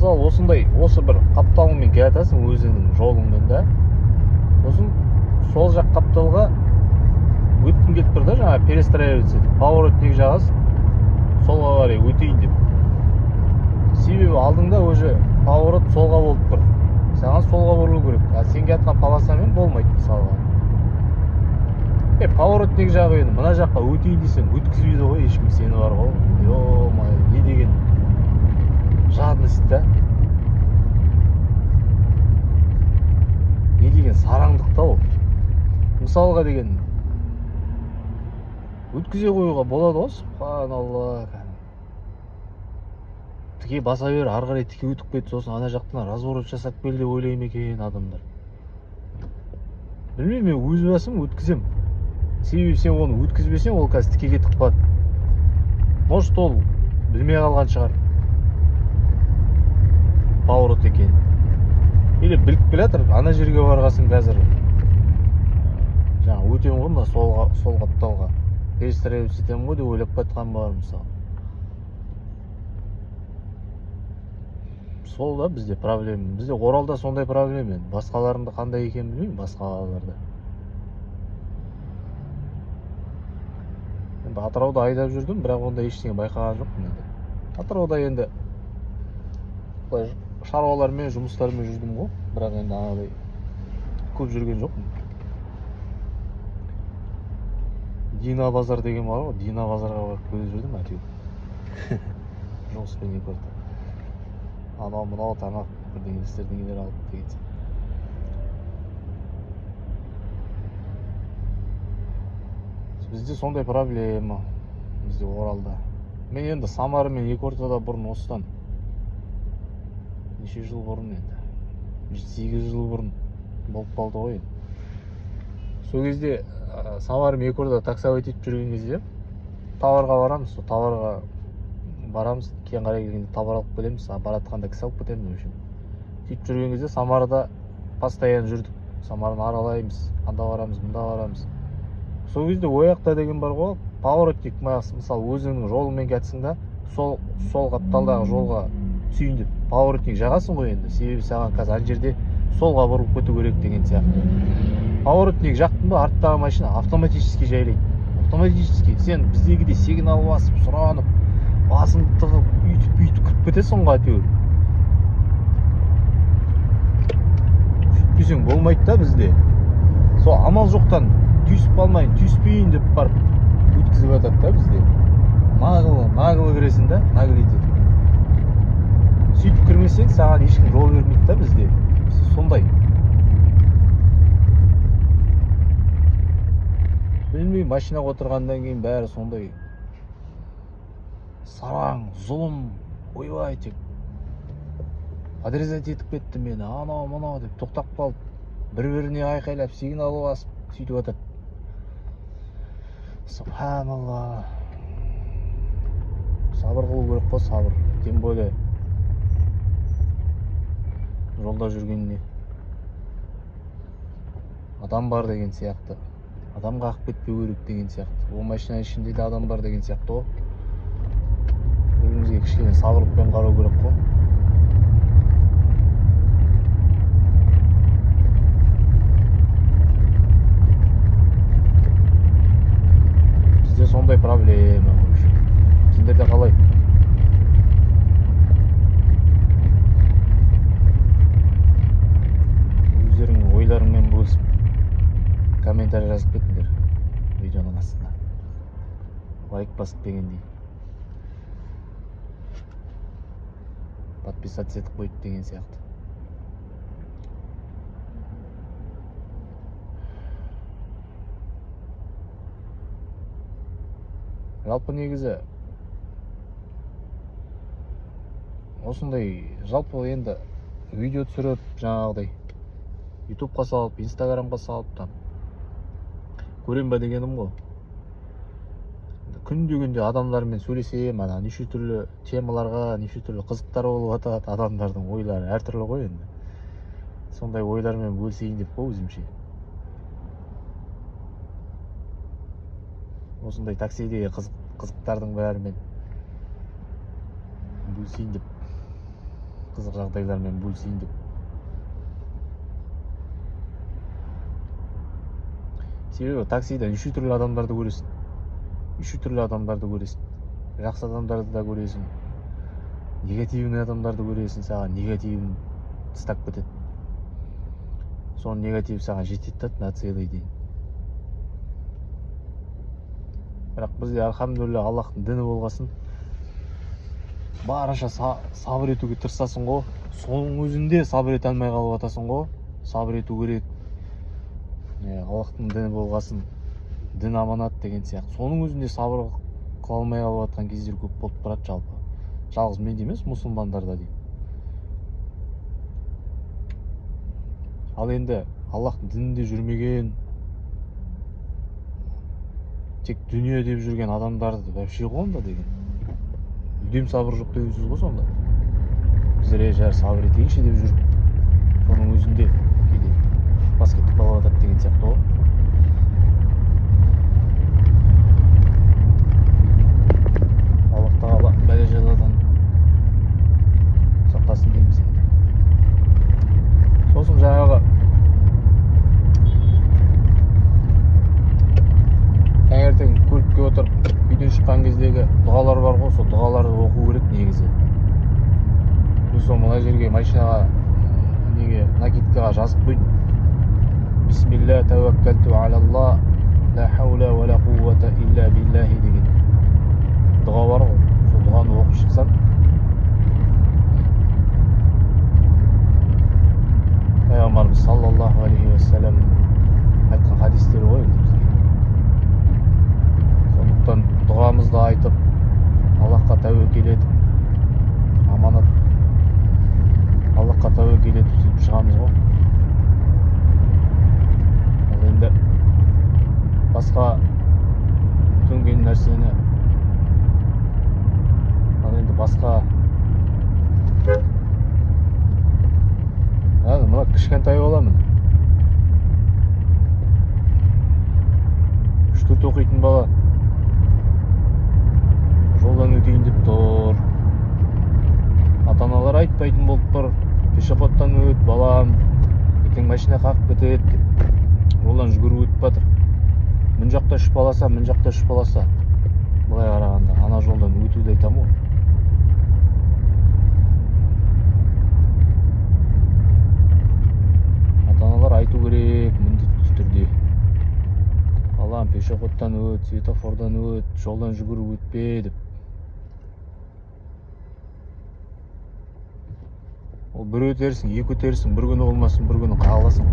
мысалы осы бір қапталыңмен келе жатасың өзіңнің жолыңмен да, сосын сол жақ қапталға өткің келіп тұр да, жаңа перестраиваться етіп поворотник жағасың, солға қарай өтейін деп. Себебі алдыңда уже поворот солға болып тұр, саған солға бұрылу керек. А сен келатқан полосамен болмайды мысалға. Поворотник жағы енді мына жаққа өтейін десең өткізбейді ғой ешкім сені, бар ғой. Ё-май, не деген жадность та, не деген сараңдық та ол. Мысалға деген өткізе қоюға болады ғой, субханалла. Тіке баса бер, ары қарай тіке өтіп кетті, сосын ана жақтан разворот жасап кел деп ойлай ма екен адамдар. Білмеймін, мен өз басым өткізем. Себебі сен оны өткізбесең, ол қазір тікеге тік қалады. Может, ол білмей қалған шығар поворот екен. Или біліп келатыр, ана жерге барғасын қазір жаңа өтем ғой мына сол қапталға перестраиваться етемін ғой деп ойлап кетқан бар мысалы. Сол да бізде проблема. Бізде Оралда сондай проблема. Басқаларында қандай екен білмеймін, басқа қалаларда. Енді Атырауда айдап жүрдім, бірақ онда ештеңе байқаған жоқпын енді. Атырауда енді шаруалармен, жұмыстармен жүрдім ғой, бірақ енді анадай көп жүрген жоқпын. Дина базар деген бар ғой, Дина базарға барып көріп жүрдім әйтеуір. Жұмыспен екі орта. Анау мынау тамақ бірдеңелер алып деген сияқты. Бізде сондай проблема, бізде Оралда. Мен енді Самара мен екі ортада бұрын осыдан неше жыл бұрын енді 8 жыл бұрын болып қалды ғой енді. Сол кезде Самара мен екі ортада таксовать етіп жүрген кезде товарға барамыз, сол товарға барамыз, кейін қарай келгенде товар алып келеміз, баратқанда кісі алып кетеміз в общем. Сөйтіп жүрген кезде Самарада постоянно жүрдік. Самараны аралаймыз, анда барамыз, мында барамыз. Сол кезде ояқта деген бар ғой, поворотник, мысалы өзіңнің жолыңмен кетсің да, сол қапталдағы жолға түсейін деп поворотник жағасың ғой енді. Себебі саған қазір ана жерде солға бұрып кету керек деген сияқты. Поворотник жақтың ба, арттағы машина автоматически жайлайды. Автоматически. Сен біздегідей сигнал басып, сұранып, басыңды тығып, үйтіп кіріп кетесің ғой әйтеуір. Сөйтпесең болмайды да бізде. Сол амал жоқтан түйісіп қалмайын, түйіспейін деп барып өткізіп жатады да бізде. Нағылы кіресің да, нағылы етеді. Сөйтіп кірмесең, саған ешкім жол бермейді да бізде. Сондай. Білмеймін, машинаға отырғаннан кейін бәрі сондай сараң, зұлым, ойбай тек подрезать етіп кетті мені, анау деп тоқтап қалып, бір-біріне айқайлап, сигнал басып, сөйтіп жатады. Субханалла. Сабыр қылу керек қой, сабыр. Тем более жолда жүргенде адам бар деген сияқты. Адамға қағып кетпеу керек деген сияқты. Ол машина ішінде де адам бар деген сияқты ғой. Өзімізге кішкене сабырлықпен қарау керек қой. Бізде сондай проблема. Сендерде қалай? Өздеріңнің ойларыңмен бөлісіп комментарий жазып кетіңдер видеоның астына. Лайк басып дегендей. Подписаться етіп қойып деген сияқты. Жалпы негізі осындай жалпы енді видео түсіріп жаңағыдай ютубқа салып, инстаграмға салып там көрем ба дегенім ғой. Күнде адамдармен сөйлесем, ана неше түрлі темаларға, неше түрлі қызықтар болып жатады, адамдардың ойлары әртүрлі ғой енді. Сондай ойлармен бөлісейін деп қой өзімше. Осындай таксидегі қызықтардың бәрімен бөлісейін деп қызық жағдайлармен бөлісейін деп. Себебі таксида неше түрлі адамдарды көресің. Жақсы адамдарды да көресің. Негативный адамдарды көресің, саған негативін тастап кетеді. Соның негативі саған жетеді да на целый день. Бірақ бізде альхамдулилля Аллахтың діні болғасын, барынша сабыр етуге тырысасың ғой. Соның өзінде сабыр ете алмай қалып атасың ғой. Сабыр ету керек. Аллахтың діні болғасын, дін аманат деген сияқты. Соның өзінде сабыр қыла алмай қалып атқан кездер көп болып тұрады жалпы. Жалғыз менде емес, мұсылмандарда дейді. Ал енді Аллахтың дінінде жүрмеген, тек дүние деп жүрген адамдарды вообще қуанда деген. Мүлдем сабыр жоқ деген сөз ғой сонда. Біздер жар сабыр етейінші деп жүріп, соның өзінде кейде бас кетіп қалып жатады деген сияқты ғой. Аллах тағала бәле-жаладан сақтасын дейміз енді. Сосын жаңағы таңертең көлікке отырып үйден шыққан кездегі дұғалар бар ғой, сол дұғаларды оқу керек негізі. Сол мына жерге машинаға накидкаға жазып қойдым. Бисмилля тәуәккәлту алалла ла хаула ва ла қуввата илля биллахи деген дұға бар ғой. Сол дұғаны оқып шықсам, пайғамбарымыз саллаллаху алейхи уассалам айтқан хадистері ғой енді бізге. Сондықтан дұғамызды айтып, Аллахқа тәуекел етіп, аманат Аллахқа тәуекел етіп сөйтіп шығамыз ғой. Ал енді басқа төнген нәрсені, мына кішкентай боламын. 3-4 оқитын бала жолдан өтейін деп тұр. Ата-аналар айтпайтын болып тұр. Пешеходтан өт, балам, ертең машина қағып кетеді деп жолдан жүгіріп өтіп жатыр. Мын жақта шұпаласа, былай қарағанда ана жолдан өтуді айтамын ғой. Ата-аналар айту керек міндетті түрде. Балам, пешеходтан өт, светофордан өт, жолдан жүгіріп өтпе деп. Ол бір өтерсің, екі өтерсің, бір күні болмасын, бір күні қағыласың.